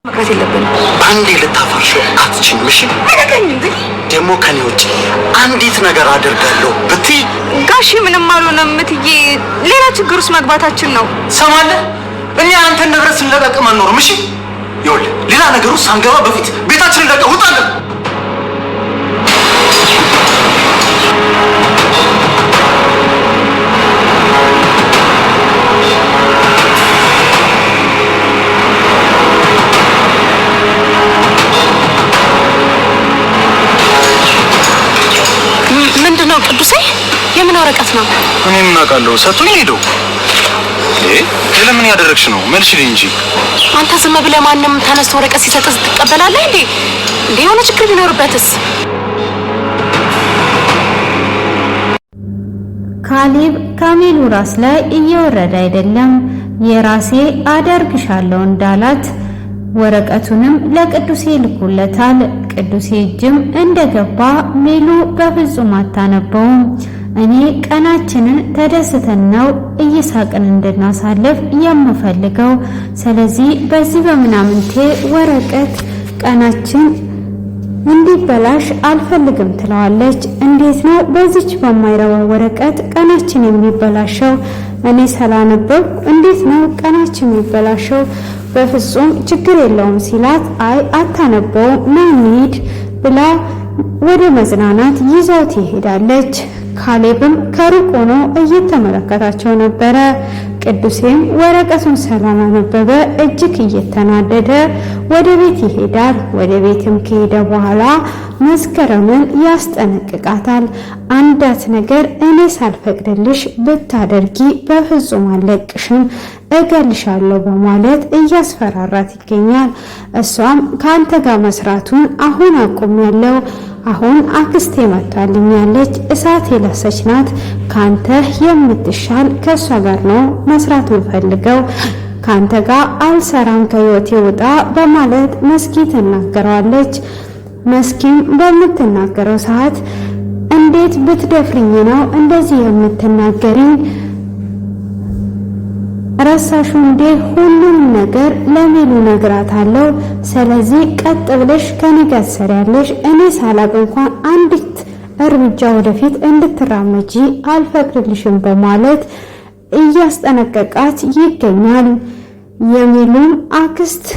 መቅረት የለብንም። አንዴ ልታፈርሽው አትችይም። እሺ አደረገኝ እንዴ? ደግሞ ከኔ ውጭ አንዲት ነገር አደርጋለሁ ብትይ ጋሺ ምንም አልሆነም እትዬ፣ ሌላ ችግር ውስጥ መግባታችን ነው። ሰማለህ? እኔ አንተን ንብረት ስንለቀቅም አንኖርም። እሺ ይኸውልህ፣ ሌላ ነገር ውስጥ ሳንገባ በፊት ቤታችንን ለቀህ ውጣለን። ምንድነው ቅዱሴ? የምን ወረቀት ነው? እኔ ምን አውቃለሁ? ሰጡኝ ሄደው። ለምን ያደረግሽ ነው? መልሽልኝ እንጂ። አንተ ዝም ብለህ ማንም ተነስቶ ወረቀት ሲሰጥህ ትቀበላለህ እንዴ? የሆነ ችግር ቢኖርበትስ? ካሌብ ካሜሉ ራስ ላይ እየወረደ አይደለም። የራሴ አደርግሻለሁ እንዳላት ወረቀቱንም ለቅዱሴ ልኮለታል። ቅዱሴ እጅም እንደገባ ሜሉ በፍጹም አታነበውም። እኔ ቀናችንን ተደስተን ነው እየሳቅን እንድናሳልፍ የምፈልገው። ስለዚህ በዚህ በምናምንቴ ወረቀት ቀናችን እንዲበላሽ አልፈልግም ትለዋለች። እንዴት ነው በዚች በማይረባ ወረቀት ቀናችን የሚበላሸው? እኔ ሳላነበብ እንዴት ነው ቀናችን የሚበላሸው? በፍጹም ችግር የለውም ሲላት፣ አይ አታነበውም ና እንሂድ ብላ ወደ መዝናናት ይዘውት ይሄዳለች። ካሌብም ከሩቅ ሆኖ እየተመለከታቸው ነበረ። ቅዱሴም ወረቀቱን ስላላነበበ እጅግ እየተናደደ ወደ ቤት ይሄዳል። ወደ ቤትም ከሄደ በኋላ መስከረምን ያስጠነቅቃታል። አንዳት ነገር እኔ ሳልፈቅድልሽ ብታደርጊ በፍጹም አልለቅሽም፣ እገልሻለሁ በማለት እያስፈራራት ይገኛል። እሷም ከአንተ ጋር መስራቱን አሁን አቁሜያለሁ፣ አሁን አክስቴ መጥታልኛለች፣ እሳት የለሰች ናት፣ ካንተ የምትሻል ከሷ ጋር ነው መስራት የምፈልገው፣ ካንተ ጋር አልሰራም፣ ከህይወቴ ውጣ በማለት መስኪ ትናገረዋለች። መስኪም በምትናገረው ሰዓት እንዴት ብትደፍሪኝ ነው እንደዚህ የምትናገሪኝ? ረሳሹ እንዴ? ሁሉም ነገር ለሜሉ ነግራታለሁ። ስለዚህ ቀጥ ብለሽ ከኔ ጋር ትሰሪያለሽ። እኔ ሳላቅ እንኳን አንዲት እርምጃ ወደፊት እንድትራመጂ አልፈቅድልሽም በማለት እያስጠነቀቃት ይገኛል። የሜሉም አክስት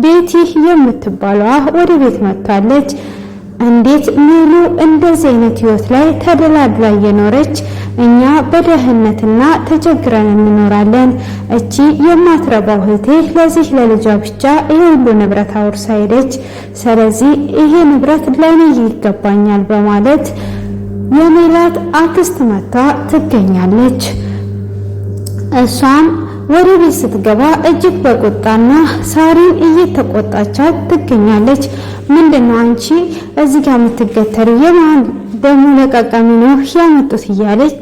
ቤቲ የምትባለዋ ወደ ቤት መጥታለች። እንዴት ሜሉ እንደዚህ አይነት ህይወት ላይ ተደላድላ እየኖረች እኛ በደህንነትና ተቸግረን እንኖራለን። እቺ የማትረባው እህቴ ለዚህ ለልጇ ብቻ ይሄ ሁሉ ንብረት አውርሳ ሄደች። ስለዚህ ይሄ ንብረት ለኔ ይገባኛል በማለት የሜላት አክስት መታ ትገኛለች። እሷም ወደ ቤት ስትገባ እጅግ በቁጣና ሳሪን እየተቆጣቻት ትገኛለች። ምንድነው አንቺ እዚህ ጋር የምትገተሪ? የማን በሙለቃቃሚ ነው ያመጡት እያለች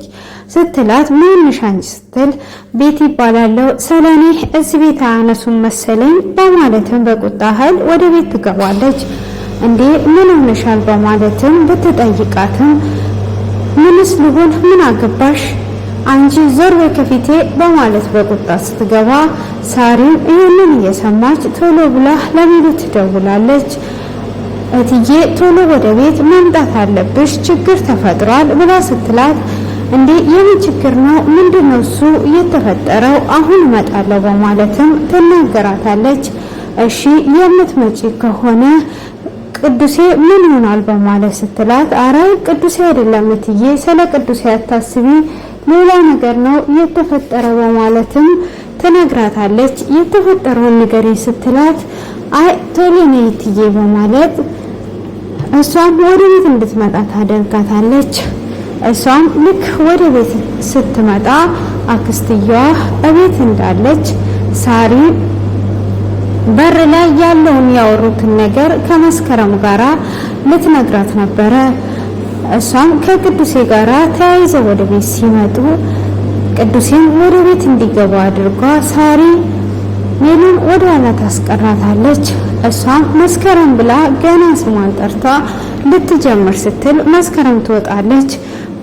ስትላት፣ ማንሽ አንቺ ስትል ቤት ይባላለው ስለኔ እዚህ ቤት አያነሱም መሰለኝ በማለትም በቁጣ ኃይል ወደ ቤት ትገባለች። እንዴ ምን ሆነሻል በማለትም ብትጠይቃትም ምንስ ልሆን ምን አገባሽ አንቺ ዞር በይ ከፊቴ በማለት በቁጣ ስትገባ፣ ሳሪም ይህንን እየሰማች ቶሎ ብላ ለሜሉ ትደውላለች። እትዬ ቶሎ ወደ ቤት መምጣት አለብሽ፣ ችግር ተፈጥሯል ብላ ስትላት፣ እንዴ የምን ችግር ነው? ምንድነው እሱ የተፈጠረው? አሁን እመጣለሁ በማለትም ትናገራታለች። እሺ የምትመጪ ከሆነ ቅዱሴ ምን ይሆናል በማለት ስትላት፣ አረ ቅዱሴ አይደለም እትዬ፣ ስለ ቅዱሴ አታስቢ፣ ሌላ ነገር ነው የተፈጠረው በማለትም ትነግራታለች። የተፈጠረውን ነገር ስትላት፣ አይ ቶሎ ነይ እትዬ በማለት እሷም ወደ ቤት እንድትመጣ ታደርጋታለች። እሷም ልክ ወደ ቤት ስትመጣ አክስትየዋ እቤት እንዳለች ሳሪ በር ላይ ያለውን ያወሩትን ነገር ከመስከረም ጋራ ልትነግራት ነበረ። እሷም ከቅዱሴ ጋራ ተያይዘው ወደ ቤት ሲመጡ ቅዱሴን ወደ ቤት እንዲገባ አድርጓ ሳሪ ሜሉን ወደ ኋላ ታስቀራታለች። እሷም መስከረም ብላ ገና ስሟን ጠርታ ልትጀምር ስትል መስከረም ትወጣለች።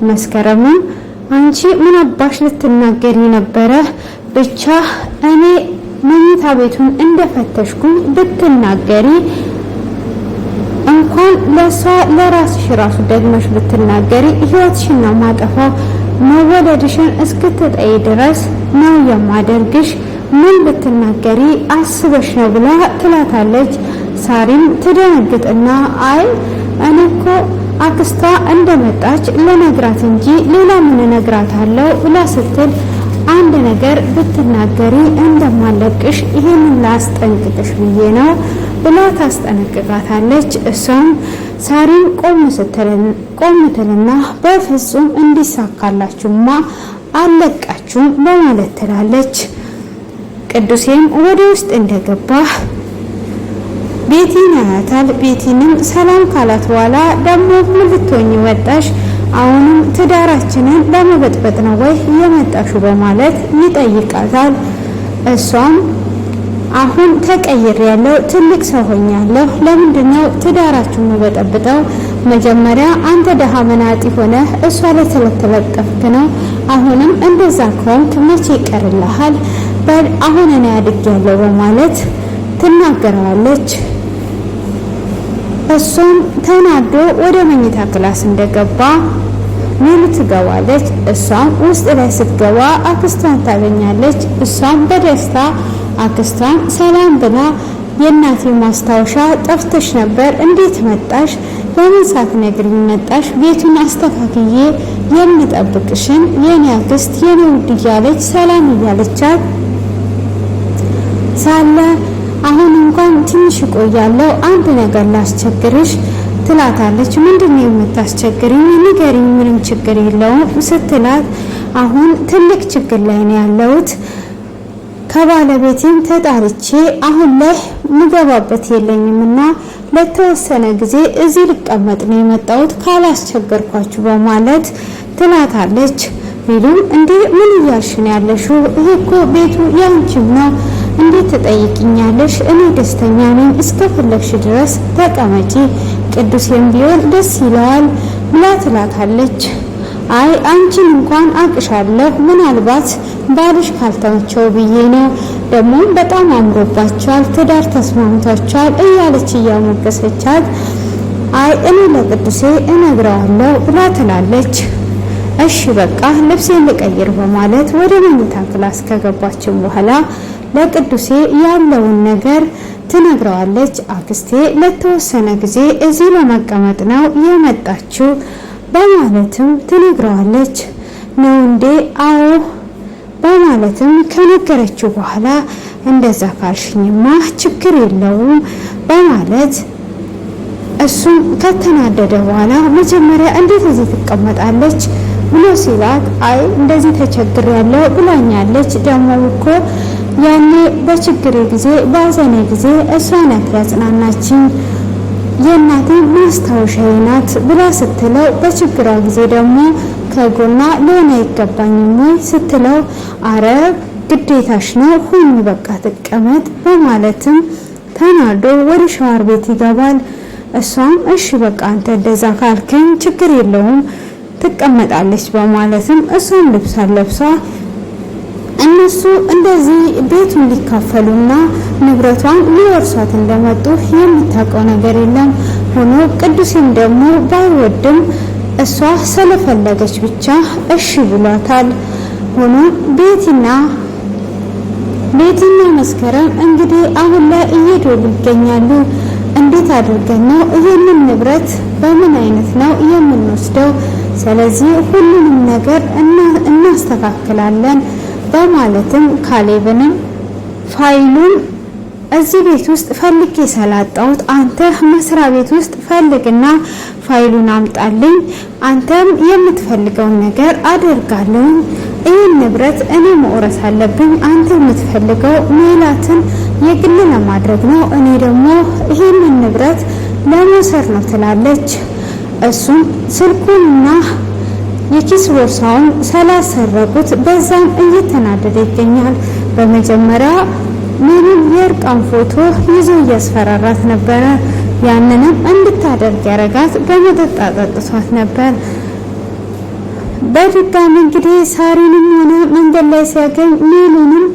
መስከረምም አንቺ ምን አባሽ ልትናገሪ ነበረ? ብቻ እኔ መኝታ ቤቱን እንደፈተሽኩኝ ብትናገሪ እንኳን ለሷ ለራስሽ ራሱ ደግመሽ ብትናገሪ ህይወትሽን ነው ማጠፋው። መወለድሽን እስክትጠይ ድረስ ነው የማደርግሽ። ምን ብትናገሪ አስበሽ ነው ብላ ትላታለች። ሳሪም ትደነግጥና አይ እኔ እኮ አክስቷ እንደመጣች ለነግራት እንጂ ሌላ ምን ነግራታለሁ ብላ ስትል አንድ ነገር ብትናገሪ እንደማለቅሽ ይሄንን ላስጠንቅቅሽ ብዬ ነው ብላ ታስጠነቅቃታለች። እሷም ሳሪም ቆም ትልና በፍጹም እንዲሳካላችሁማ አለቃችሁም በማለት ትላለች። ቅዱሴም ወደ ውስጥ እንደገባ ቤቲን ያያታል። ቤቲንም ሰላም ካላት በኋላ ደግሞ ምን ልትሆኚ ወጣሽ? አሁንም ትዳራችንን ለመበጥበጥ ነው ወይ የመጣሹ? በማለት ይጠይቃታል። እሷም አሁን ተቀይሬያለሁ፣ ትልቅ ሰው ሆኛለሁ። ለምንድነው ትዳራችሁን መበጠብጠው? መጀመሪያ አንተ ደሃ መናጢ ሆነ እሷ ላይ ስለተለጠፍክ ነው። አሁንም እንደዛ ከሆንክ መቼ ይቀርልሃል? በል አሁን እኔ አድጌያለሁ በማለት ትናገራለች። እሱም ተናዶ ወደ መኝታ ክላስ እንደገባ ሚሉ ትገባለች። እሷም ውስጥ ላይ ስትገባ አክስቷን ታገኛለች። እሷም በደስታ አክስቷን ሰላም ብላ የእናቴ ማስታወሻ ጠፍተሽ ነበር፣ እንዴት መጣሽ? ለምን ሳትነግሪኝ መጣሽ? ቤቱን አስተካክዬ የምጠብቅሽን የኔ አክስት የኔ ውድ እያለች ሰላም እያለቻት ሳለ አሁን እንኳን ትንሽ እቆያለሁ፣ አንድ ነገር ላስቸግርሽ ትላታለች። ምንድነው የምታስቸግሪኝ? ንገሪኝ፣ ምንም ችግር የለውም ስትላት አሁን ትልቅ ችግር ላይ ነው ያለሁት፣ ከባለቤቴም ተጣልቼ አሁን ላይ ምገባበት የለኝምና ለተወሰነ ጊዜ እዚህ ልቀመጥ ነው የመጣሁት ካላስቸገርኳችሁ በማለት ትላታለች። ቢሉም እንዴ ምን እያልሽ ነው ያለሽው? ይሄ እኮ ቤቱ ያንቺም ነው፣ እንዴት ትጠይቅኛለሽ? እኔ ደስተኛ ነኝ፣ እስከፈለግሽ ድረስ ተቀመጪ፣ ቅዱሴም ቢሆን ደስ ይለዋል ብላ ትላታለች። አይ አንቺን እንኳን አቅሻለሁ፣ ምናልባት ባልሽ ካልተመቸው ብዬ ነው፣ ደግሞ በጣም አምሮባቸዋል፣ ትዳር ተስማምቷቸዋል እያለች እያሞገሰቻት አይ እኔ ለቅዱሴ እነግረዋለሁ ብላ ትላለች። እሺ በቃ ልብሴን ልቀይር በማለት ወደ መኝታ ክላስ ከገባችን በኋላ ለቅዱሴ ያለውን ነገር ትነግረዋለች። አክስቴ ለተወሰነ ጊዜ እዚህ ለመቀመጥ ነው የመጣችው በማለትም ትነግረዋለች። ነው እንዴ? አዎ በማለትም ከነገረችው በኋላ እንደዛ ካልሽኝማ ችግር የለውም በማለት እሱም ከተናደደ በኋላ መጀመሪያ እንዴት እዚህ ትቀመጣለች ብሎ ሲላት አይ እንደዚህ ተቸግሬያለሁ ብላኛለች፣ ደግሞ እኮ ያኔ በችግሬ ጊዜ በአዘኔ ጊዜ እሷ ናት ያጽናናችኝ፣ የእናቴ ማስታወሻዬ ናት ብላ ስትለው በችግሯ ጊዜ ደግሞ ከጎና ለሆነ አይገባኝም ወይ ስትለው አረ ግዴታሽ ነው ሁሉ በቃ ትቀመጥ በማለትም ተናዶ ወደ ሻወር ቤት ይገባል። እሷም እሺ በቃ አንተ እንደዛ ካልከኝ ችግር የለውም ትቀመጣለች በማለትም እሷን ልብሷን ለብሳ እነሱ እንደዚህ ቤቱን ሊካፈሉና ንብረቷን ሊወርሷት እንደመጡ የምታውቀው ነገር የለም። ሆኖ ቅዱስም ደግሞ ባይወድም እሷ ስለፈለገች ብቻ እሺ ብሏታል። ሆኖ ቤቲና መስከረም እንግዲህ አሁን ላይ እየዶሉ ይገኛሉ። እንዴት አድርገን ነው ይህንን ንብረት በምን አይነት ነው የምንወስደው? ስለዚህ ሁሉንም ነገር እናስተካክላለን በማለትም ካሌብንም ፋይሉን እዚህ ቤት ውስጥ ፈልጌ ሰላጣሁት፣ አንተ መስሪያ ቤት ውስጥ ፈልግና ፋይሉን አምጣልኝ፣ አንተም የምትፈልገውን ነገር አደርጋለሁ። ይህን ንብረት እኔ መውረስ አለብኝ፣ አንተ የምትፈልገው ሜላትን የግል ለማድረግ ነው፣ እኔ ደግሞ ይህንን ንብረት ለመውሰድ ነው ትላለች። እሱም ስልኩንና የኪስ ቦርሳውን ስላሰረቁት በዛም እየተናደደ ይገኛል። በመጀመሪያ ምንም የእርቃን ፎቶ ይዞ እያስፈራራት ነበረ። ያንንም እንድታደርግ ያረጋት በመጠጥ አጠጥቷት ነበር። በድጋሚ እንግዲህ ሳሪንም ሆነ መንገድ ላይ ሲያገኝ ሜሉንም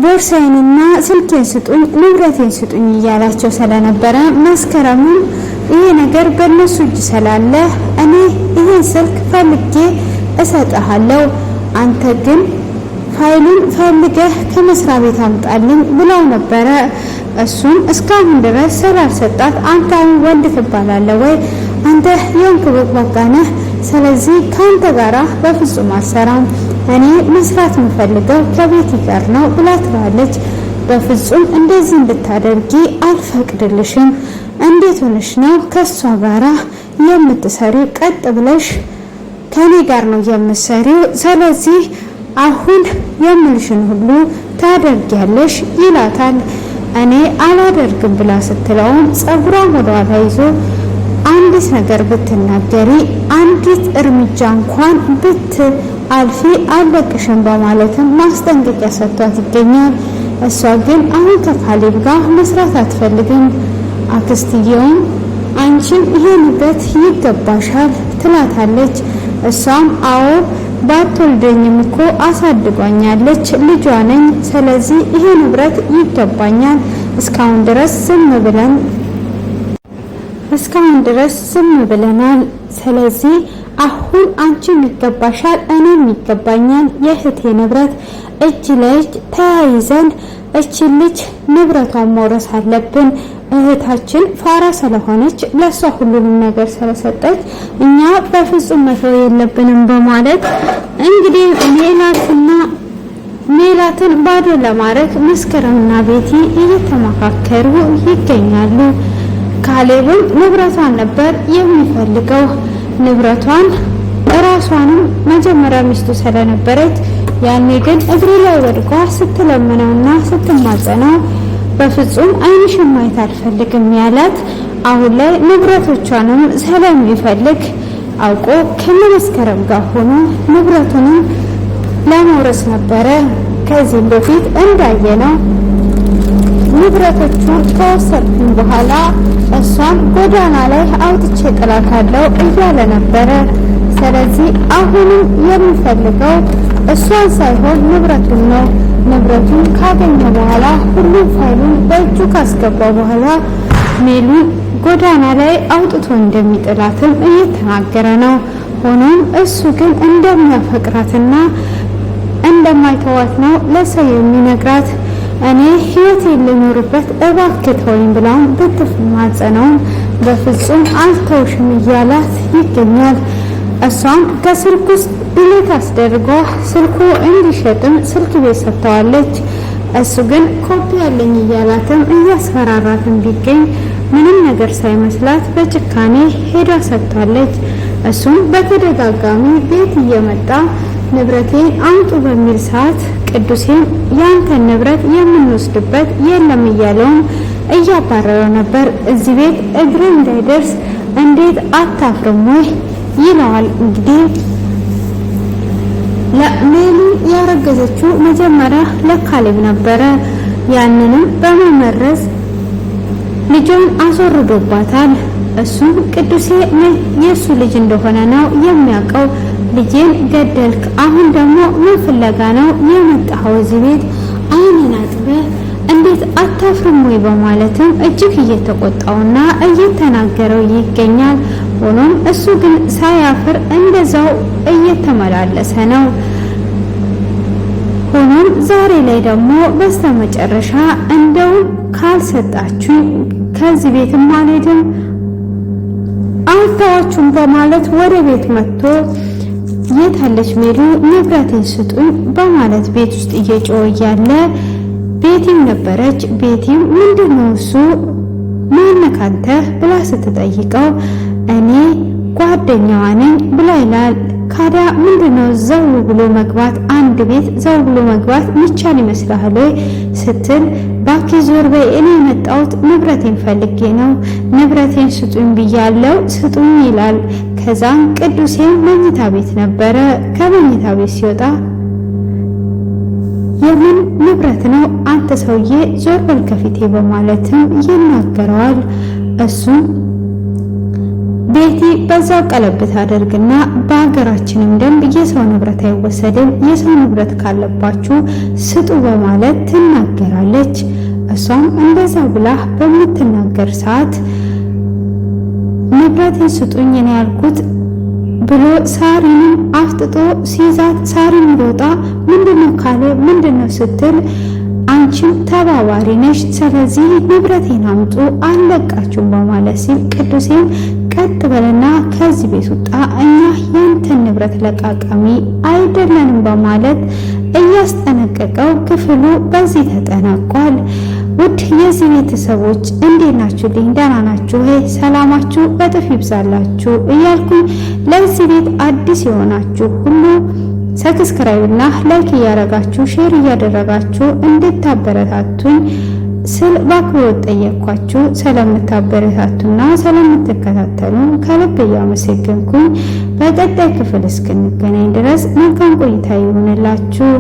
ቦርሳዬንና ስልኬን ስጡኝ፣ ንብረቴን ስጡኝ እያላቸው ስለነበረ መስከረምም ይሄ ነገር በእነሱ እጅ ስላለ እኔ ይሄን ስልክ ፈልጌ እሰጥሃለሁ፣ አንተ ግን ፋይሉን ፈልገህ ከመስሪያ ቤት አምጣልኝ ብለው ነበረ። እሱም እስካሁን ድረስ ስላልሰጣት አንተ ወንድ ትባላለህ ወይ? አንተ የንክብቅ በቃነህ። ስለዚህ ከአንተ ጋራ በፍጹም አልሰራም። እኔ መስራት የምፈልገው ከቤት ጋር ነው ብላ ትላለች። በፍጹም እንደዚህ እንድታደርጊ አልፈቅድልሽም። እንዴት ሆነሽ ነው ከሷ ጋራ የምትሰሪው? ቀጥ ብለሽ ከኔ ጋር ነው የምትሰሪው። ስለዚህ አሁን የምልሽን ሁሉ ታደርጊያለሽ ይላታል። እኔ አላደርግም ብላ ስትለውም ጸጉሯን ወደኋላ ይዞ አንዲት ነገር ብትናገሪ፣ አንዲት እርምጃ እንኳን ብትአልፊ አልለቅሽም በማለትም ማስጠንቀቂያ ሰጥቷት ይገኛል። እሷ ግን አሁን ከካሌብ ጋር መስራት አትፈልግም። አክስትየውም አንቺም ይሄ ንብረት ይገባሻል ትላታለች። እሷም አዎ ባትወልደኝም እኮ አሳድጓኛለች፣ ልጇ ነኝ። ስለዚህ ይሄ ንብረት ይገባኛል። እስካሁን ድረስ ዝም ብለናል። ስለዚህ አሁን አንቺም ይገባሻል፣ እኔም ይገባኛል። የእህቴ ንብረት እጅ ለእጅ ተያይዘን እቺ ልጅ ንብረቷን መውረስ አለብን። እህታችን ፋራ ስለሆነች ለሷ ሁሉንም ነገር ስለሰጠች እኛ በፍጹም መተው የለብንም በማለት እንግዲህ ሜላትን ባዶ ለማድረግ መስከረምና ቤቲ እየተመካከሩ ይገኛሉ። ካሌብም ንብረቷን ነበር የሚፈልገው። ንብረቷን እራሷንም መጀመሪያ ሚስቱ ስለነበረች ያኔ ግን እግሩ ላይ ወድቋ ስትለምነውና ስትማጸነው በፍጹም ዓይንሽን ማየት አልፈልግም ያላት አሁን ላይ ንብረቶቿንም ስለሚፈልግ አውቆ ከመስከረም ጋር ሆኖ ንብረቱንም ለመውረስ ነበረ። ከዚህም በፊት እንዳየነው ንብረቶቹን ከወሰድኩኝ በኋላ እሷን ጎዳና ላይ አውጥቼ ጥላታለሁ እያለ ነበረ። ስለዚህ አሁንም የሚፈልገው እሷን ሳይሆን ንብረቱን ነው። ንብረቱን ካገኘ በኋላ ሁሉም ፋይሉን በእጁ ካስገባ በኋላ ሜሉን ጎዳና ላይ አውጥቶ እንደሚጥላትም እየተናገረ ነው። ሆኖም እሱ ግን እንደሚያፈቅራትና እንደማይተዋት ነው ለሰው የሚነግራት። እኔ ህይወቴን ልኖርበት እባክህ ተወኝ ብላውን ብትማጸነውም በፍጹም አልተውሽም እያላት ይገኛል። እሷም ከስልክ ውስጥ ድሌት አስደርጎ ስልኩ እንዲሸጥም ስልክ ቤት ሰጥተዋለች። እሱ ግን ኮፒ ያለኝ እያላትም እያስፈራራትም ቢገኝ ምንም ነገር ሳይመስላት በጭካኔ ሄዳ ሰጥታለች። እሱም በተደጋጋሚ ቤት እየመጣ ንብረቴን አምጡ በሚል ሰዓት ቅዱሴን ያንተን ንብረት የምንወስድበት የለም እያለውም እያባረረው ነበር። እዚህ ቤት እግር እንዳይደርስ እንዴት አታፍርም ወይ ይለዋል። እንግዲህ ለሜሉ ያረገዘችው መጀመሪያ ለካሌብ ነበረ። ያንንም በመመረዝ ልጇን አስወርዶባታል። እሱም ቅዱሴ የሱ ልጅ እንደሆነ ነው የሚያውቀው። ልጄን ገደልክ፣ አሁን ደግሞ ምን ፍለጋ ነው የመጣኸው እዚህ ቤት? ዓይንን አጥበህ እንዴት አታፍርም ወይ በማለትም እጅግ እየተቆጣውና እየተናገረው ይገኛል። ሆኖም እሱ ግን ሳያፍር እንደዛው እየተመላለሰ ነው። ሆኖም ዛሬ ላይ ደግሞ በስተመጨረሻ እንደው ካልሰጣችሁ ከዚህ ቤትም አልሄድም አልተዋችሁም በማለት ወደ ቤት መጥቶ የታለች ሜሉ ንብረቴን ስጡኝ በማለት ቤት ውስጥ እየጮኸ እያለ ቤቲም ነበረች። ቤቲም ምንድነው እሱ ማነህ አንተ ብላ ስትጠይቀው እኔ ጓደኛዋ ነኝ ብላ ይላል። ካዳ ምንድነው ዘው ብሎ መግባት አንድ ቤት ዘው ብሎ መግባት ይቻል ይመስልሃል ወይ ስትል ባኪ ዞር በይ፣ እኔ የመጣሁት ንብረቴን ፈልጌ ነው፣ ንብረቴን ስጡኝ ብያለው ስጡኝ ይላል። ከዛም ቅዱሴን መኝታ ቤት ነበረ። ከመኝታ ቤት ሲወጣ የምን ንብረት ነው አንተ ሰውዬ ዞር በል ከፊቴ በማለትም ይናገረዋል። እሱም ቤቲ በዛው ቀለብት አደርግና በሀገራችንም ደንብ የሰው ንብረት አይወሰድም፣ የሰው ንብረት ካለባችሁ ስጡ በማለት ትናገራለች። እሷም እንደዛ ብላ በምትናገር ሰዓት ንብረቴን ስጡኝ ነው ያልኩት ብሎ ሳሪንም አፍጥጦ ሲይዛት ሳሪን ሮጣ ምንድነው ካለ ምንድነው ስትል አንቺም ተባባሪ ነሽ፣ ስለዚህ ንብረቴን አምጡ አለቃችሁም በማለት ሲል ቅዱሴም ቀጥ በልና ከዚህ ቤት ውጣ፣ እኛ ያንተን ንብረት ለቃቃሚ አይደለንም በማለት እያስጠነቀቀው ክፍሉ በዚህ ተጠናቋል። ውድ የዚህ ቤተሰቦች እንዴት ናችሁ? ደህና ናችሁ? ሰላማችሁ በጥፍ ይብዛላችሁ እያልኩኝ ለዚህ ቤት አዲስ የሆናችሁ ሁሉ ሰብስክራይብ እና ላይክ እያደረጋችሁ ሼር እያደረጋችሁ እንድታበረታቱኝ ስል በአክብሮት ጠየቅኳችሁ። ስለምታበረታቱና ስለምትከታተሉ ከልብ እያመሰገንኩኝ በቀጣይ ክፍል እስክንገናኝ ድረስ መልካም ቆይታ ይሁንላችሁ።